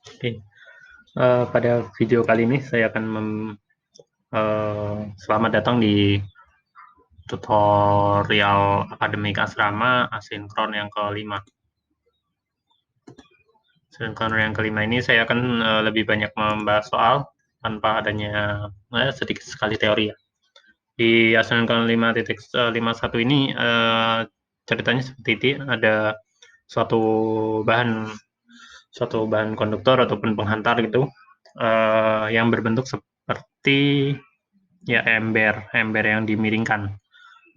Oke, pada video kali ini saya akan selamat datang di tutorial akademik asrama asinkron yang kelima. Asinkron yang kelima ini saya akan lebih banyak membahas soal tanpa adanya sedikit sekali teori ya. Di asinkron 5.51 ini ceritanya seperti ini, ada suatu bahan konduktor ataupun penghantar gitu yang berbentuk seperti ya ember yang dimiringkan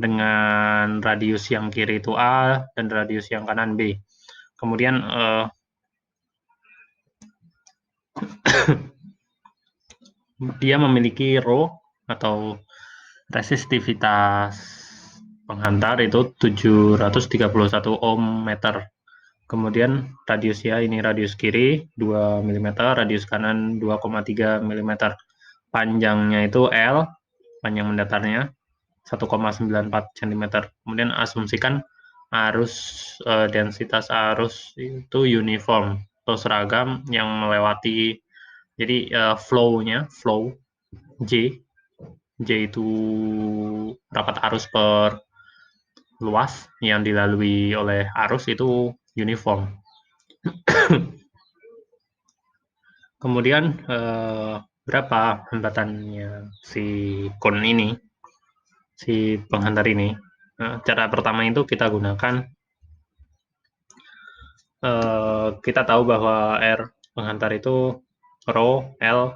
dengan radius yang kiri itu A dan radius yang kanan B. Kemudian dia memiliki rho atau resistivitas penghantar itu 731 ohm meter. Kemudian radiusnya ini radius kiri 2 mm, radius kanan 2,3 mm. Panjangnya itu L, panjang mendatarnya 1,94 cm. Kemudian asumsikan arus densitas arus itu uniform atau seragam yang melewati, jadi flow J itu rapat arus per luas yang dilalui oleh arus itu uniform. Kemudian berapa hambatannya si kon ini, si penghantar ini? Nah, cara pertama itu kita gunakan, kita tahu bahwa R penghantar itu rho L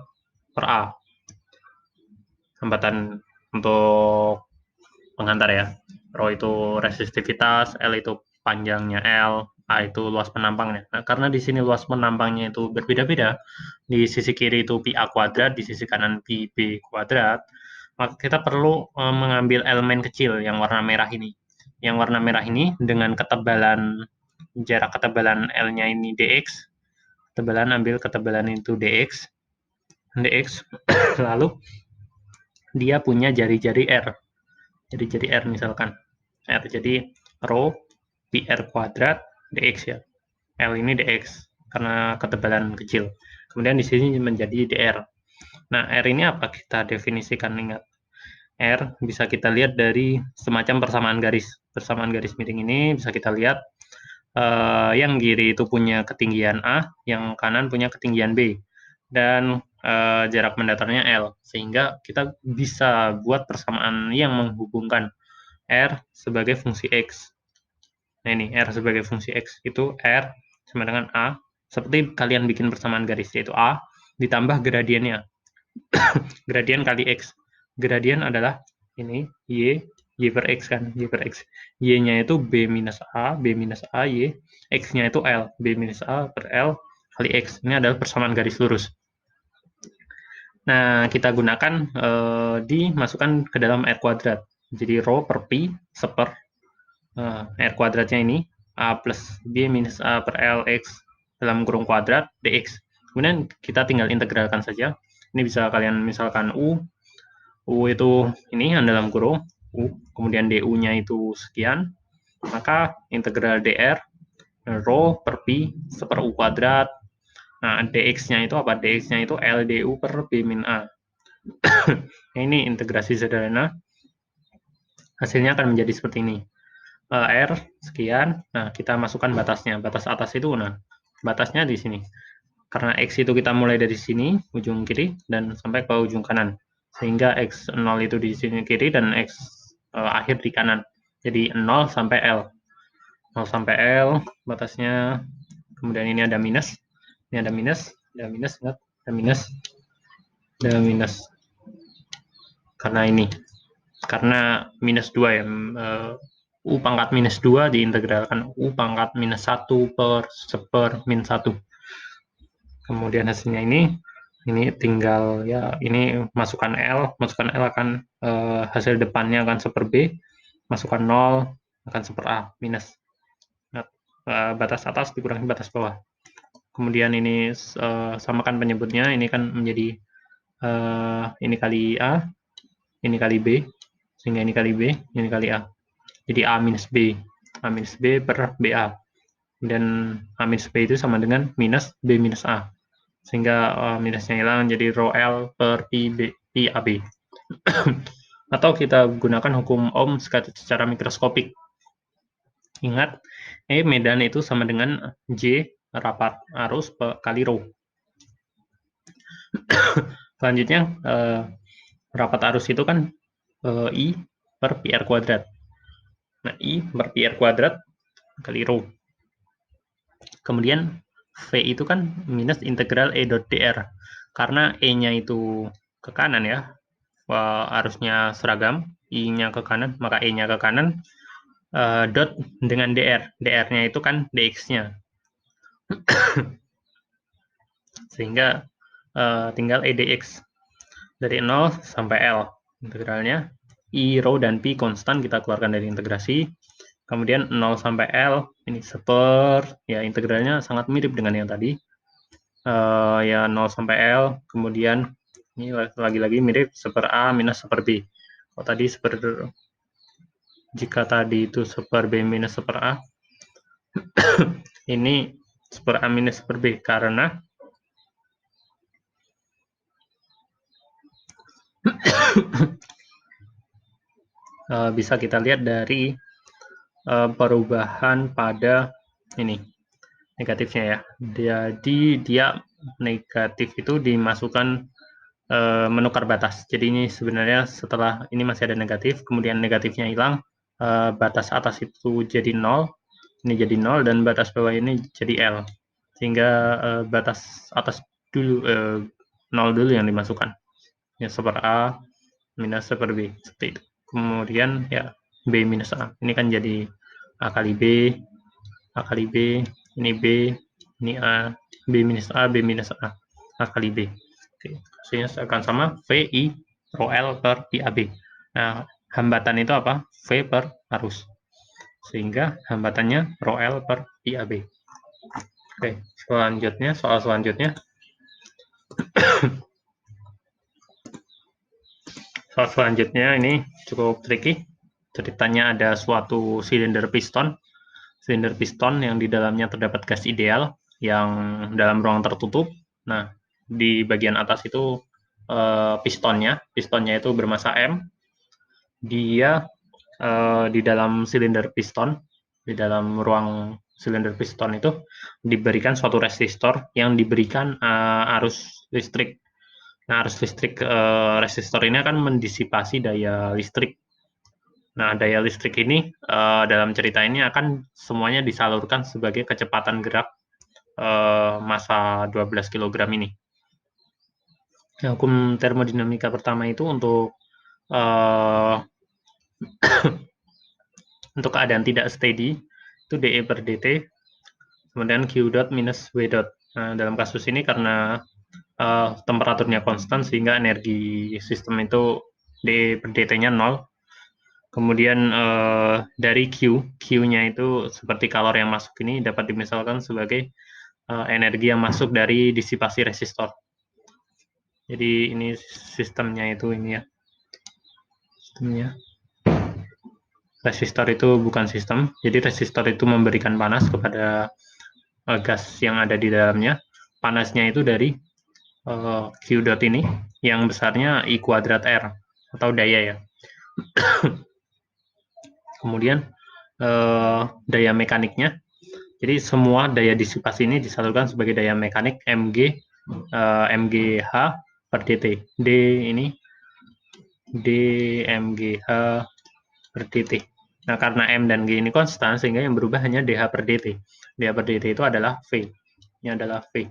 per A. Hambatan untuk penghantar ya. Rho itu resistivitas, L itu panjangnya L, A itu luas penampangnya. Nah, karena di sini luas penampangnya itu berbeda-beda, di sisi kiri itu pi A kuadrat, di sisi kanan pi B kuadrat, maka kita perlu mengambil elemen kecil yang warna merah ini. Yang warna merah ini dengan ketebalan, jarak ketebalan L-nya ini dx, ambil ketebalan itu dx, lalu dia punya jari-jari R. Jari-jari R misalkan. R jadi rho pi R kuadrat dx ya. L ini dx karena ketebalan kecil. Kemudian di sini menjadi dr. Nah, R ini apa kita definisikan? Ingat, R bisa kita lihat dari semacam persamaan garis. Persamaan garis miring ini bisa kita lihat yang kiri itu punya ketinggian A, yang kanan punya ketinggian B, dan jarak mendatarnya L, sehingga kita bisa buat persamaan yang menghubungkan R sebagai fungsi X. Nah ini R sebagai fungsi X itu R sama dengan A, seperti kalian bikin persamaan garis, yaitu A ditambah gradiennya. Gradien kali X. Gradien adalah ini Y per X kan, Y per X. Y-nya itu B minus A, Y. X-nya itu L, B minus A per L kali X. Ini adalah persamaan garis lurus. Nah, kita gunakan, dimasukkan ke dalam R kuadrat. Jadi rho per pi seper R kuadratnya ini, A plus B minus A per L X dalam kurung kuadrat dx. Kemudian kita tinggal integralkan saja. Ini bisa kalian misalkan U itu ini yang dalam kurung U, kemudian DU-nya itu sekian, maka integral dr rho per pi seper U kuadrat. Nah, dx-nya itu apa? Dx-nya itu LDU per B min A. Nah, ini integrasi sederhana. Hasilnya akan menjadi seperti ini. R sekian, nah kita masukkan batasnya. Batas atas itu, nah batasnya di sini. Karena X itu kita mulai dari sini, ujung kiri, dan sampai ke ujung kanan. Sehingga X0 itu di sini kiri, dan X akhir di kanan. Jadi 0 sampai L. 0 sampai L, batasnya. Kemudian ini ada minus. Ini ada minus, ingat, ada minus. Karena ini. Karena minus 2 ya. U pangkat minus 2 diintegralkan U pangkat minus 1 per seper min 1. Kemudian hasilnya ini tinggal ya, ini masukkan L akan hasil depannya akan seper B, masukkan 0 akan seper A minus. Nah, batas atas dikurangi batas bawah. Kemudian ini samakan penyebutnya, ini kan menjadi ini kali A, ini kali B, sehingga ini kali B, ini kali A. Jadi A minus B per BA. Dan A minus B itu sama dengan minus B minus A. sehingga minusnya hilang jadi rho L per pi AB. Atau kita gunakan hukum Ohm secara mikroskopik. Ingat, medan itu sama dengan J rapat arus kali rho. Selanjutnya, rapat arus itu kan I per PR kuadrat. Nah, I per PR kuadrat kali rho. Kemudian V itu kan minus integral E dot dr. Karena E-nya itu ke kanan ya, arusnya seragam, I-nya ke kanan, maka E-nya ke kanan, dot dengan dr. Dr-nya itu kan dx-nya. Sehingga tinggal E dx. Dari 0 sampai L. Integralnya I, rho, dan Pi konstan kita keluarkan dari integrasi. Kemudian 0 sampai L, ini ya integralnya sangat mirip dengan yang tadi. Ya 0 sampai L, kemudian ini lagi-lagi mirip seper A minus seper B. Kalau tadi jika tadi itu seper B minus seper A, ini seper A minus seper B karena bisa kita lihat dari perubahan pada ini negatifnya ya. Jadi dia negatif itu dimasukkan menukar batas. Jadi ini sebenarnya setelah ini masih ada negatif, kemudian negatifnya hilang, batas atas itu jadi 0, ini jadi 0, dan batas bawah ini jadi L. Sehingga batas atas dulu, 0 dulu yang dimasukkan. Ya, seper A minus seper B, seperti itu. Kemudian ya B minus A. Ini kan jadi A kali B, A kali B, ini B, ini A, B minus A, B minus A, A kali B. Oke, hasilnya akan sama VI rho L per IAB. Nah, hambatan itu apa? V per arus. Sehingga hambatannya rho L per IAB. Oke, selanjutnya, soal selanjutnya. Soal selanjutnya ini cukup tricky. Ceritanya ada suatu silinder piston. Silinder piston yang di dalamnya terdapat gas ideal yang dalam ruang tertutup. Nah, di bagian atas itu pistonnya itu bermassa M. Dia di dalam silinder piston, di dalam ruang silinder piston itu diberikan suatu resistor yang diberikan arus listrik. Nah, arus listrik resistor ini akan mendisipasi daya listrik. Nah, daya listrik ini dalam cerita ini akan semuanya disalurkan sebagai kecepatan gerak massa 12 kg ini. Nah, hukum termodinamika pertama itu untuk untuk keadaan tidak steady itu dE per dt, kemudian Q dot minus W dot. Nah, dalam kasus ini karena temperaturnya konstan sehingga energi sistem itu dE per dt-nya 0. Kemudian dari Q-nya itu seperti kalor yang masuk ini dapat dimisalkan sebagai energi yang masuk dari disipasi resistor. Jadi ini sistemnya itu ini ya. Sistemnya. Resistor itu bukan sistem. Jadi resistor itu memberikan panas kepada gas yang ada di dalamnya. Panasnya itu dari Q dot ini yang besarnya I kuadrat R atau daya ya. Kemudian daya mekaniknya. Jadi semua daya disipasi ini disalurkan sebagai daya mekanik MGH per dt. D ini D MGH per dt. Nah, karena M dan G ini konstan, sehingga yang berubah hanya DH per dt. DH per dt itu adalah V. Ini adalah V.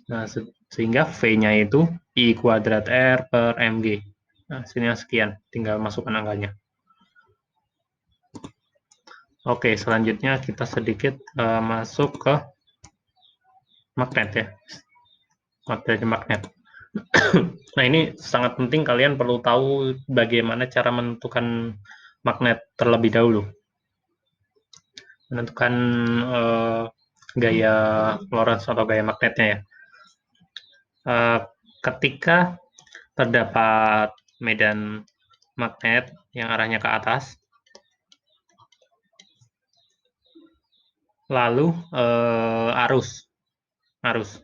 Nah, sehingga V-nya itu I kuadrat R per MG. Nah, sini sekian. Tinggal masukkan angkanya. Oke, selanjutnya kita sedikit masuk ke magnet ya. Magnet. Nah, ini sangat penting, kalian perlu tahu bagaimana cara menentukan magnet terlebih dahulu. Menentukan gaya Lorentz atau gaya magnetnya ya. Ketika terdapat medan magnet yang arahnya ke atas, lalu arus arus.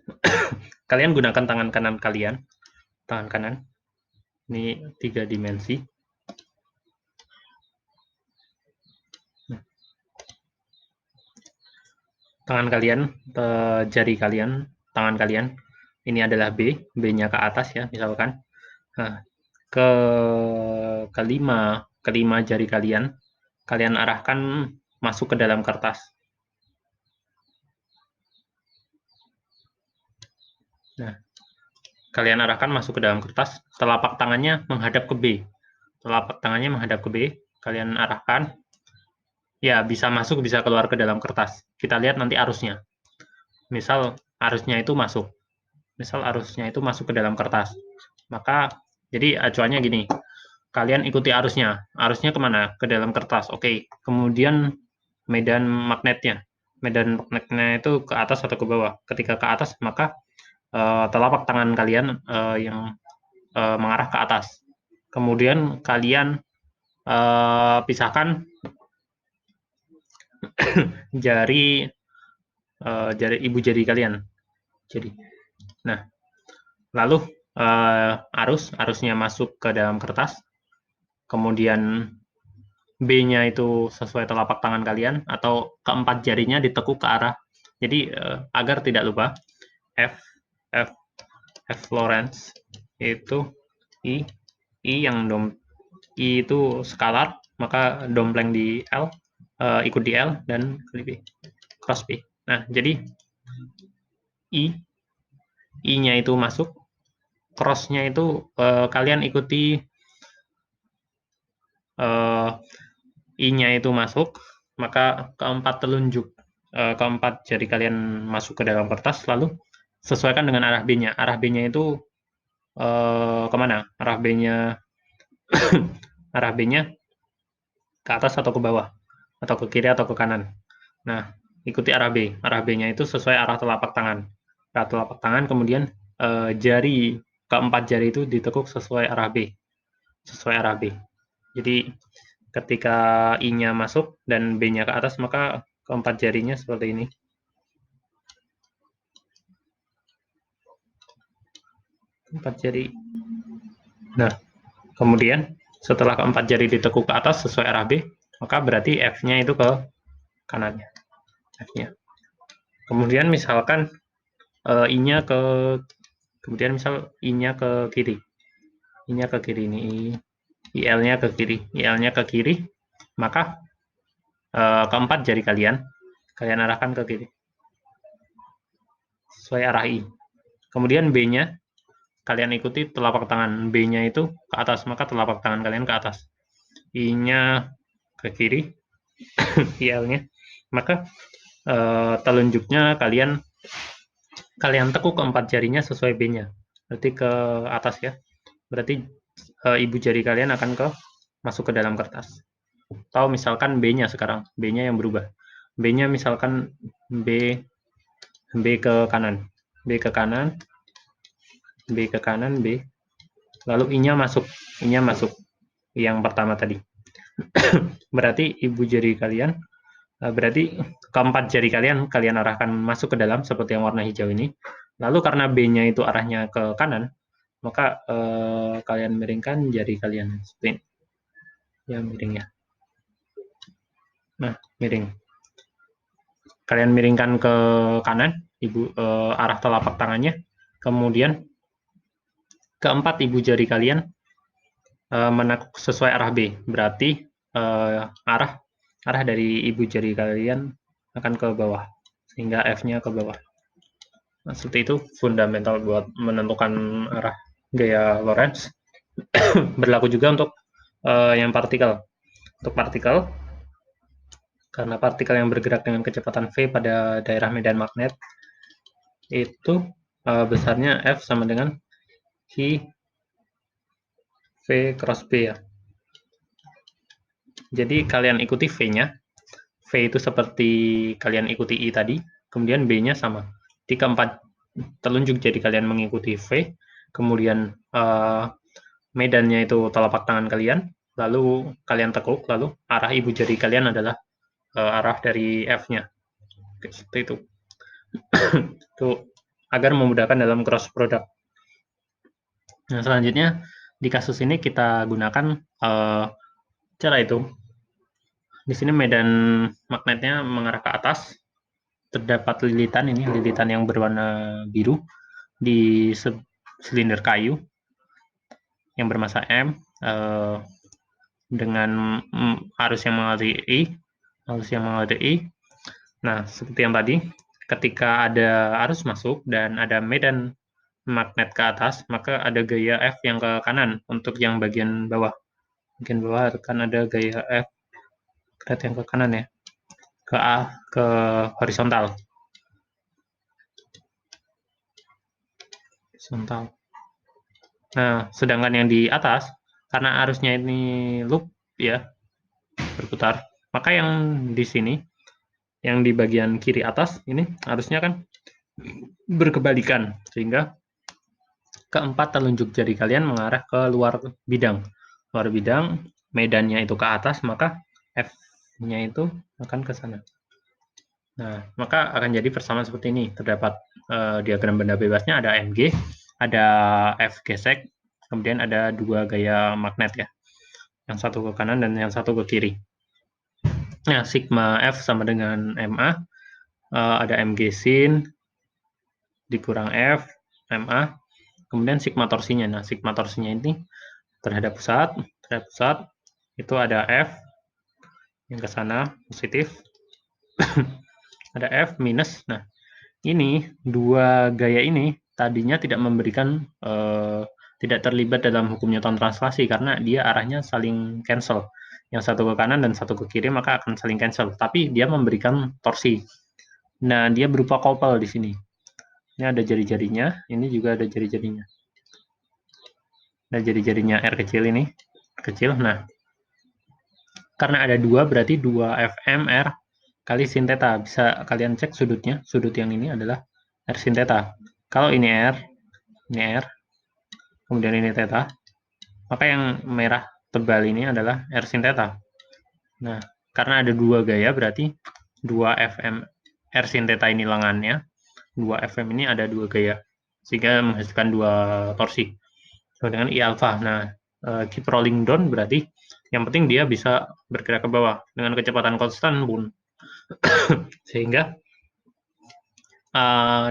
Kalian gunakan tangan kanan kalian, tangan kanan. Ini 3 dimensi. Tangan kalian, jari kalian, tangan kalian. Ini adalah B, B-nya ke atas ya, misalkan. Nah, kelima jari kalian arahkan masuk ke dalam kertas. Nah, kalian arahkan masuk ke dalam kertas, telapak tangannya menghadap ke B. Telapak tangannya menghadap ke B, kalian arahkan. Ya, bisa masuk, bisa keluar ke dalam kertas. Kita lihat nanti arusnya. Misal arusnya itu masuk. Misal arusnya itu masuk ke dalam kertas. Maka, jadi acuannya gini. Kalian ikuti arusnya. Arusnya kemana? Ke dalam kertas. Oke. Kemudian medan magnetnya. Medan magnetnya itu ke atas atau ke bawah. Ketika ke atas, maka telapak tangan kalian yang mengarah ke atas. Kemudian kalian pisahkan jari ibu jari kalian. Jadi, nah, lalu arusnya masuk ke dalam kertas. Kemudian B-nya itu sesuai telapak tangan kalian atau keempat jarinya ditekuk ke arah. Jadi agar tidak lupa F F F Lorentz itu I yang I itu skalar, maka dompleng di L, ikut di L dan kali B, cross B. Nah, jadi I-nya itu masuk, cross-nya itu kalian ikuti I-nya itu masuk, maka keempat jari kalian masuk ke dalam kertas, lalu sesuaikan dengan arah B-nya. Arah B-nya itu kemana? Arah B-nya arah B-nya ke atas atau ke bawah, atau ke kiri atau ke kanan. Nah, ikuti arah B. Arah B-nya itu sesuai arah telapak tangan. Arah telapak tangan, kemudian keempat jari itu ditekuk sesuai arah B. Sesuai arah B. Jadi, ketika I-nya masuk dan B-nya ke atas, maka keempat jarinya seperti ini. Empat jari. Nah, kemudian setelah keempat jari ditekuk ke atas sesuai arah B, maka berarti F-nya itu ke kanannya. F-nya. Kemudian misalkan I-nya ke kemudian misal I-nya ke kiri. I-nya ke kiri ini, IL-nya ke kiri. IL-nya ke kiri, maka keempat jari kalian arahkan ke kiri. Sesuai arah I. Kemudian B-nya kalian ikuti telapak tangan. B-nya itu ke atas, maka telapak tangan kalian ke atas. I-nya ke kiri, IL-nya. Maka telunjuknya kalian tekuk keempat jarinya sesuai B-nya. Berarti ke atas ya. Berarti ibu jari kalian akan masuk ke dalam kertas. Atau misalkan B-nya sekarang, B-nya yang berubah. B-nya misalkan B ke kanan. B ke kanan, B ke kanan, B. Lalu I-nya masuk. I-nya masuk. Yang pertama tadi. Berarti ibu jari kalian, berarti keempat jari kalian arahkan masuk ke dalam seperti yang warna hijau ini. Lalu karena B-nya itu arahnya ke kanan, maka kalian miringkan jari kalian seperti ini. Ya, miring ya. Nah, miring. Kalian miringkan ke kanan, arah telapak tangannya. Kemudian keempat ibu jari kalian menekuk sesuai arah B. Berarti arah dari ibu jari kalian akan ke bawah, sehingga F-nya ke bawah. Nah, seperti itu fundamental buat menentukan arah gaya Lorentz. Berlaku juga untuk yang partikel. Untuk partikel, karena partikel yang bergerak dengan kecepatan V pada daerah medan magnet, itu besarnya F sama dengan I V cross B ya. Jadi kalian ikuti V-nya. V itu seperti kalian ikuti I tadi, kemudian B-nya sama. Di keempat telunjuk jadi kalian mengikuti V, kemudian medannya itu telapak tangan kalian, lalu kalian tekuk, lalu arah ibu jari kalian adalah arah dari F-nya. Seperti itu. Tuh. agar memudahkan dalam cross product. Nah, selanjutnya di kasus ini kita gunakan cara itu. Di sini medan magnetnya mengarah ke atas, terdapat lilitan, ini lilitan yang berwarna biru di silinder kayu yang bermassa M dengan arus yang mengalir I. Nah, seperti yang tadi, ketika ada arus masuk dan ada medan magnet ke atas, maka ada gaya F yang ke kanan untuk yang bagian bawah. Bagian bawah akan ada gaya F yang ke kanan ya, ke horizontal. Nah, sedangkan yang di atas, karena arusnya ini loop ya, berputar, maka yang di sini, yang di bagian kiri atas ini arusnya kan berkebalikan, sehingga keempat telunjuk jari kalian mengarah ke luar bidang. Luar bidang, medannya itu ke atas, maka F-nya itu akan ke sana. Nah, maka akan jadi persamaan seperti ini. Terdapat diagram benda bebasnya, ada MG, ada F gesek, kemudian ada dua gaya magnet ya. Yang satu ke kanan dan yang satu ke kiri. Nah, sigma F sama dengan MA, ada MG sin, dikurang F, MA, kemudian sigma torsinya. Nah, sigma torsinya ini terhadap pusat itu ada F yang ke sana positif, ada F minus. Nah, ini dua gaya ini tadinya tidak memberikan tidak terlibat dalam hukum Newton translasi karena dia arahnya saling cancel. Yang satu ke kanan dan satu ke kiri maka akan saling cancel. Tapi dia memberikan torsi. Nah, dia berupa couple di sini. Ini ada jari-jarinya, ini juga ada jari-jarinya. Ada jari-jarinya R kecil ini, kecil. Nah, karena ada dua berarti 2 Fm R kali sin theta. Bisa kalian cek sudutnya. Sudut yang ini adalah R sin theta. Kalau ini R, kemudian ini theta, maka yang merah tebal ini adalah R sin theta. Nah, karena ada dua gaya berarti 2 Fm R sin theta ini lengannya, 2 Fm ini ada dua gaya, sehingga menghasilkan dua torsi. So, dengan I alpha. Nah, keep rolling down berarti yang penting dia bisa bergerak ke bawah dengan kecepatan konstan pun. Sehingga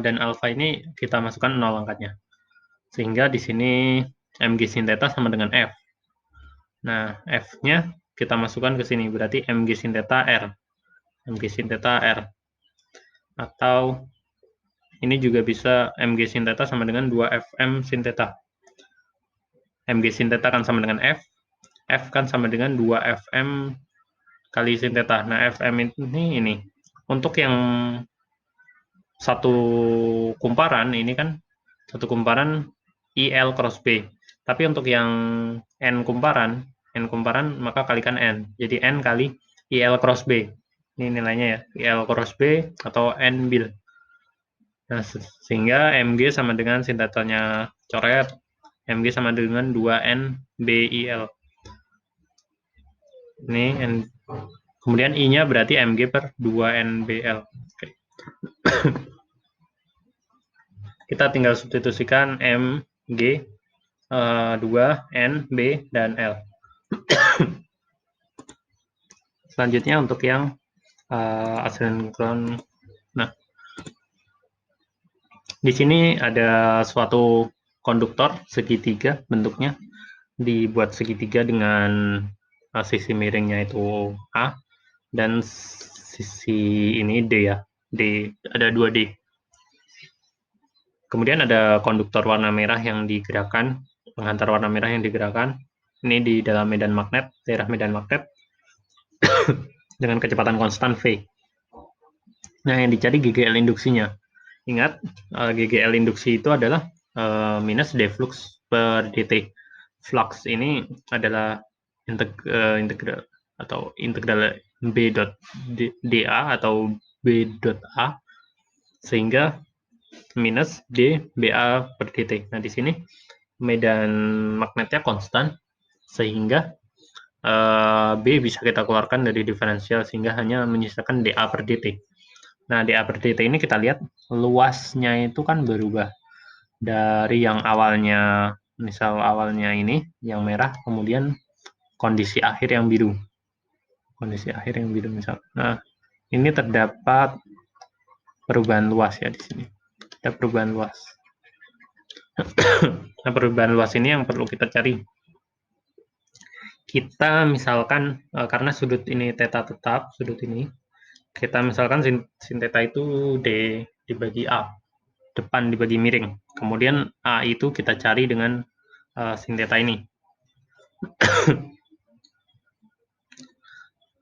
dan alpha ini kita masukkan 0 angkanya. Sehingga di sini mg sin theta sama dengan F. Nah, F-nya kita masukkan ke sini, berarti mg sin theta R. Mg sin theta R. Atau ini juga bisa mg sin theta sama dengan 2Fm sin theta. Mg sin theta kan sama dengan F. F kan sama dengan 2Fm kali sin theta. Nah, Fm ini. Untuk yang satu kumparan, ini kan satu kumparan IL cross B. Tapi untuk yang N kumparan maka kalikan N. Jadi N kali IL cross B. Ini nilainya ya, IL cross B atau N bil. Nah, sehingga Mg sama dengan sin theta-nya coret, Mg sama dengan 2N BIL. Ini N. Kemudian I-nya berarti Mg per 2NBL. Oke. Kita tinggal substitusikan Mg, 2, N, B, dan L. Selanjutnya untuk yang asinkron. Nah, di sini ada suatu konduktor segitiga bentuknya, dibuat segitiga dengan sisi miringnya itu A dan sisi ini D ya, D, ada 2D. Kemudian ada konduktor warna merah yang digerakkan, penghantar warna merah yang digerakkan. Ini di dalam medan magnet, daerah medan magnet dengan kecepatan konstan V. Nah, yang dicari GGL induksinya. Ingat, GGL induksi itu adalah minus D flux per dt. Flux ini adalah integral atau integral B dot dA atau B dot A, sehingga minus D BA per dt. Nah, di sini medan magnetnya konstan, sehingga B bisa kita keluarkan dari diferensial, sehingga hanya menyisakan dA per dt. Nah, dA per dt ini kita lihat luasnya itu kan berubah dari yang awalnya, misal awalnya ini yang merah, kemudian kondisi akhir yang biru. Kondisi akhir yang biru misal. Nah, ini terdapat perubahan luas ya di sini. Ada perubahan luas. Nah, perubahan luas ini yang perlu kita cari. Kita misalkan karena sudut ini theta tetap, sudut ini, kita misalkan sin theta itu D dibagi A, depan dibagi miring. Kemudian A itu kita cari dengan sin theta ini.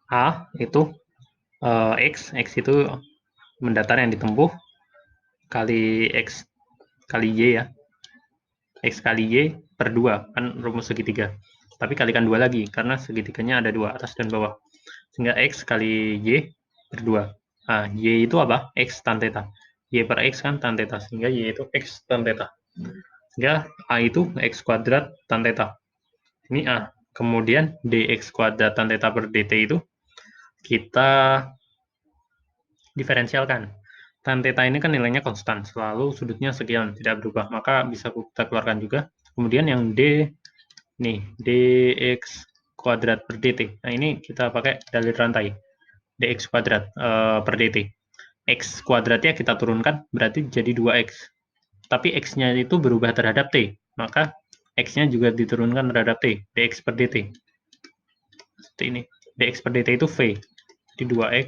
A itu X itu mendatar yang ditempuh kali X kali Y ya. X kali Y per 2, kan rumus segitiga. Tapi kalikan 2 lagi, karena segitiganya ada 2, atas dan bawah. Sehingga X kali Y per 2. Nah, Y itu apa? X tan theta. Y per X kan tan theta, sehingga Y itu X tan theta. Sehingga A itu X kuadrat tan theta. Ini A. Kemudian dx kuadrat tan theta per dt itu kita diferensialkan. Tan theta ini kan nilainya konstan, selalu sudutnya sekian, tidak berubah. Maka bisa kita keluarkan juga. Kemudian yang D, nih, dx kuadrat per dt. Nah, ini kita pakai dalil rantai. Dx kuadrat per dt. X kuadratnya kita turunkan, berarti jadi 2x. Tapi x-nya itu berubah terhadap t. Maka x-nya juga diturunkan terhadap t, dx per dt. Seperti ini. Dx per dt itu v. Jadi 2x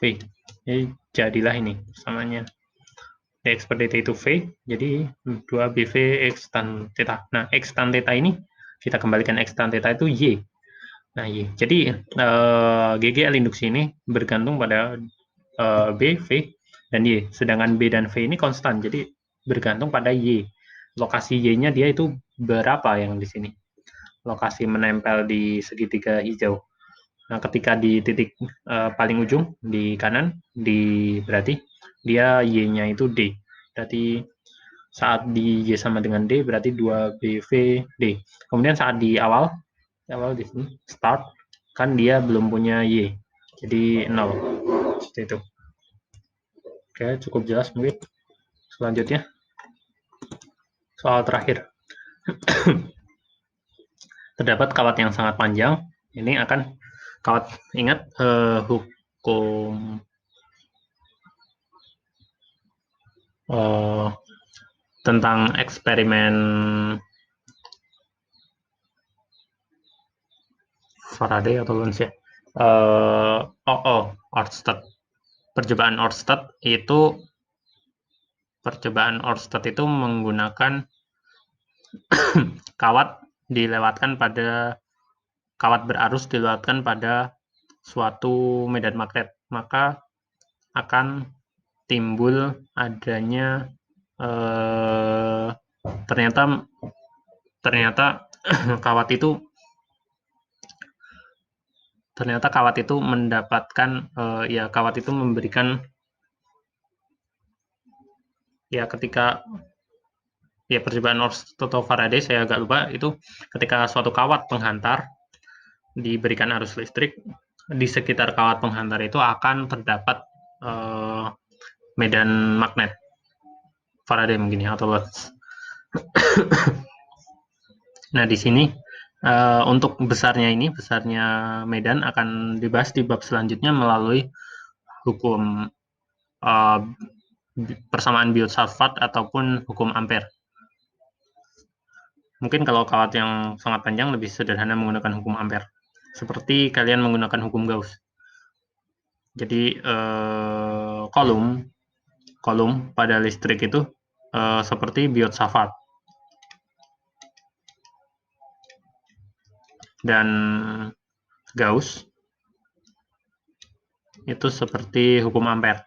v. Jadi jadilah ini samanya. Dx per dt itu v, jadi 2bv x tan theta. Nah, x tan theta ini kita kembalikan x tan theta itu y. Nah, y. Jadi GGL induksi ini bergantung pada b, v, dan y. Sedangkan b dan v ini konstan, jadi bergantung pada y. Lokasi y-nya dia itu berapa yang di sini. Lokasi menempel di segitiga hijau. Nah, ketika di titik paling ujung di kanan, berarti dia y-nya itu d. Berarti saat di y sama dengan d berarti 2bv d. Kemudian saat di awal di sini start kan dia belum punya y. Jadi 0. Seperti itu. Oke, cukup jelas mungkin. Selanjutnya soal terakhir. Terdapat kawat yang sangat panjang. Ini akan kawat, ingat hukum tentang eksperimen Faraday atau Lens ya. Oersted. Percobaan Oersted itu menggunakan kawat berarus dilewatkan pada suatu medan magnet, maka akan timbul adanya ternyata kawat itu mendapatkan kawat itu memberikan ketika percobaan Oersted atau Faraday, saya agak lupa, itu ketika suatu kawat penghantar diberikan arus listrik, di sekitar kawat penghantar itu akan terdapat medan magnet Faraday mungkin ya, atau Lorentz. Nah, di sini untuk besarnya medan akan dibahas di bab selanjutnya melalui hukum persamaan Biot-Savart ataupun hukum Ampere. Mungkin kalau kawat yang sangat panjang lebih sederhana menggunakan hukum Ampere. Seperti kalian menggunakan hukum Gauss. Jadi kolom pada listrik itu seperti Biot-Savart. Dan Gauss itu seperti hukum Ampere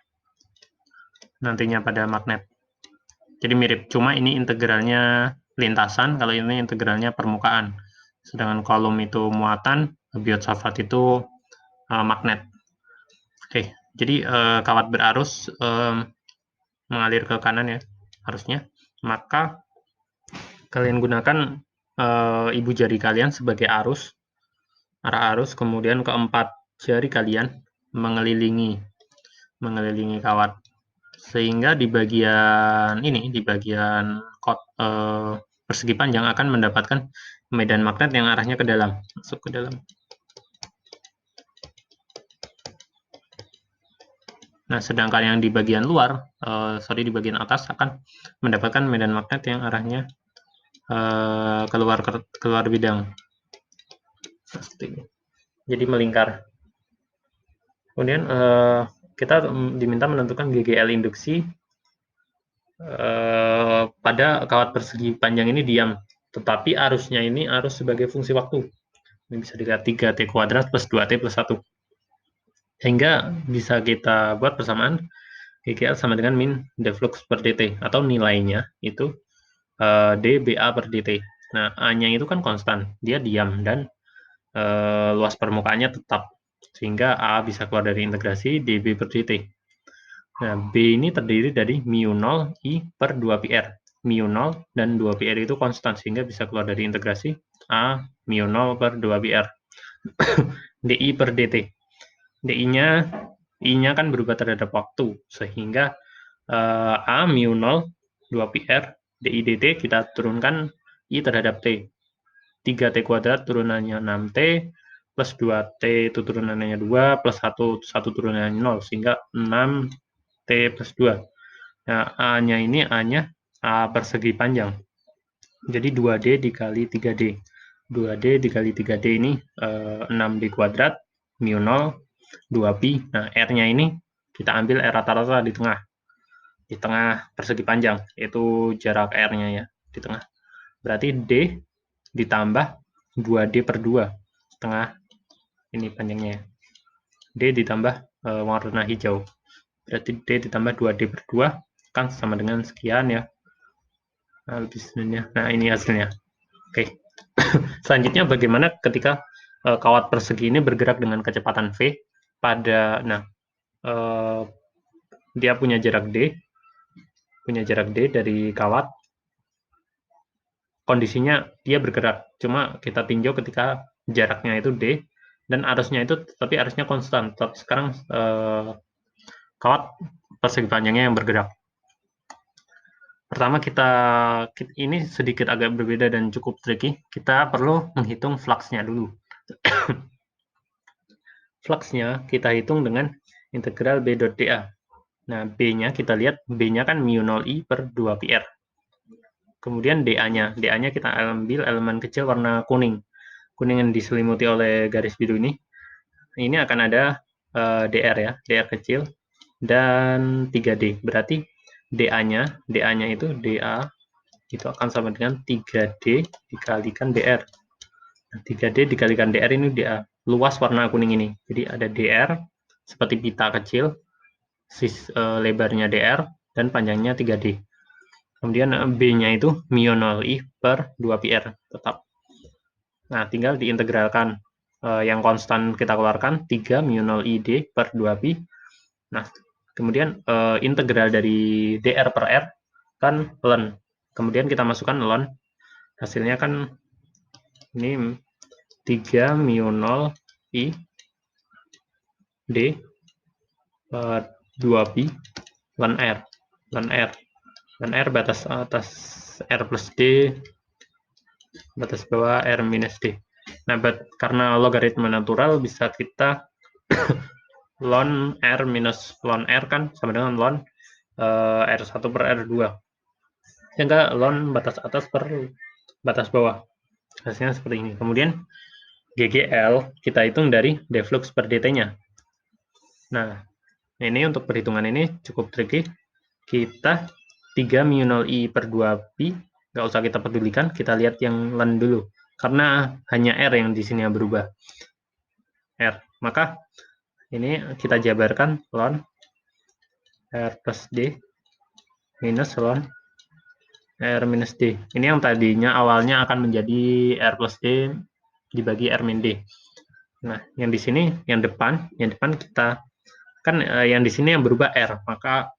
nantinya pada magnet. Jadi mirip, cuma ini integralnya lintasan, kalau ini integralnya permukaan. Sedangkan kolom itu muatan, Biot-Savart itu magnet. Oke, jadi kawat berarus mengalir ke kanan ya arusnya, maka kalian gunakan ibu jari kalian sebagai arah arus, kemudian keempat jari kalian mengelilingi mengelilingi kawat. Sehingga di bagian ini, di bagian persegi panjang akan mendapatkan medan magnet yang arahnya ke dalam, masuk ke dalam. Nah, sedangkan yang di bagian luar, di bagian atas akan mendapatkan medan magnet yang arahnya keluar bidang. Jadi melingkar. Kemudian kita diminta menentukan GGL induksi pada kawat persegi panjang ini diam, tetapi arusnya ini arus sebagai fungsi waktu. Ini bisa dilihat 3T kuadrat plus 2T plus 1. Sehingga bisa kita buat persamaan GGL sama dengan min deflux per dt, atau nilainya itu dBA per dt. Nah, A-nya itu kan konstan, dia diam, dan luas permukaannya tetap, sehingga A bisa keluar dari integrasi dB per dt. Nah, B ini terdiri dari mu0 I per 2πr. Mu0 dan 2πr itu konstan, sehingga bisa keluar dari integrasi A mu0 per 2πr. dI per dt. I-nya kan berubah terhadap waktu, sehingga A mu0 2πr dI dt kita turunkan I terhadap T. 3T kuadrat turunannya 6T, plus 2T itu turunannya 2, plus 1 turunannya 0, sehingga 6T plus 2. Nah, A-nya ini A-nya A persegi panjang. Jadi 2D dikali 3D. 2D dikali 3D ini 6D kuadrat, mu0, 2pi. Nah, R-nya ini kita ambil R rata-rata di tengah persegi panjang, yaitu jarak R-nya ya, di tengah. Berarti D ditambah 2D per 2, setengah ini panjangnya. D ditambah warna hijau. Berarti D ditambah 2D per 2 kan sama dengan sekian ya. Nah, ini hasilnya. Oke. Selanjutnya bagaimana ketika kawat persegi ini bergerak dengan kecepatan V pada, dia punya jarak D dari kawat. Kondisinya dia bergerak, cuma kita tinjau ketika jaraknya itu D dan arusnya itu, tapi arusnya konstan. Sekarang kawat persegi panjangnya yang bergerak. Pertama ini sedikit agak berbeda dan cukup tricky. Kita perlu menghitung fluxnya dulu. Fluxnya kita hitung dengan integral B dot dA. Nah, B-nya kita lihat, B-nya kan mu0I per 2πr. Kemudian dA-nya kita ambil elemen kecil warna kuning yang diselimuti oleh garis biru ini. Ini akan ada dr ya, dr kecil, dan 3D. Berarti dA-nya itu dA itu akan sama dengan 3D dikalikan dr. Nah, 3D dikalikan dr ini dA, luas warna kuning ini. Jadi ada dr seperti pita kecil, lebarnya dr dan panjangnya 3D. Kemudian B-nya itu mu0I per 2πr tetap. Nah, tinggal diintegralkan. Yang konstan kita keluarkan 3 mu0I D per 2pi. Nah, kemudian integral dari dr per r kan ln. Kemudian kita masukkan ln. Hasilnya kan ini 3 mu0I D per 2pi ln r. Dan R batas atas R plus D, batas bawah R minus D. Nah, karena logaritma natural bisa kita ln R minus ln R kan sama dengan ln R1 per R2. Sehingga ln batas atas per batas bawah. Hasilnya seperti ini. Kemudian GGL kita hitung dari deflux per dt-nya. Nah, ini untuk perhitungan ini cukup tricky. Kita 3 mu0I per 2pi, nggak usah kita pedulikan, kita lihat yang ln dulu, karena hanya R yang di sini yang berubah. R, maka ini kita jabarkan ln R plus D minus ln R minus D. Ini yang tadinya awalnya akan menjadi R plus D dibagi R min D. Nah, yang di sini, yang depan kita, kan yang di sini yang berubah R, maka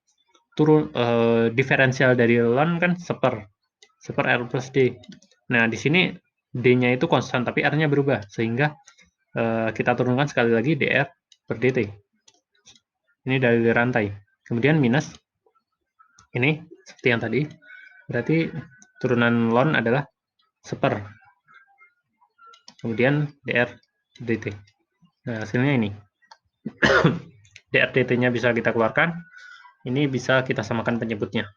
turun diferensial dari ln kan seper R plus D. Nah, di sini D-nya itu konstan, tapi R-nya berubah, sehingga kita turunkan sekali lagi dr per dt. Ini dari rantai. Kemudian minus, ini seperti yang tadi, berarti turunan ln adalah seper. Kemudian dr dt. Nah, hasilnya ini. dr dt-nya bisa kita keluarkan. Ini bisa kita samakan penyebutnya.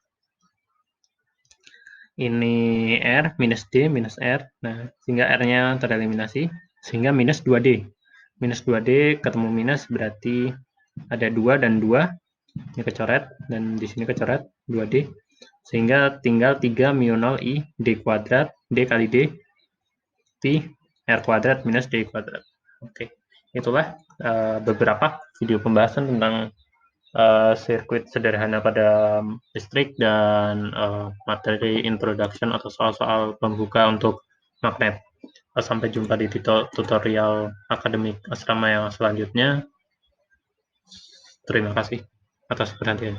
Ini R minus D minus R. Nah, sehingga R-nya tereliminasi. Sehingga minus 2D. Minus 2D ketemu minus berarti ada 2 dan 2. Ini kecoret. Dan di sini kecoret 2D. Sehingga tinggal 3 mu 0 I D kuadrat. D kali D. Pi R kuadrat minus D kuadrat. Oke. Itulah beberapa video pembahasan tentang sirkuit sederhana pada listrik dan materi introduction atau soal-soal pembuka untuk magnet. Sampai jumpa di tutorial akademik asrama yang selanjutnya. Terima kasih atas perhatian.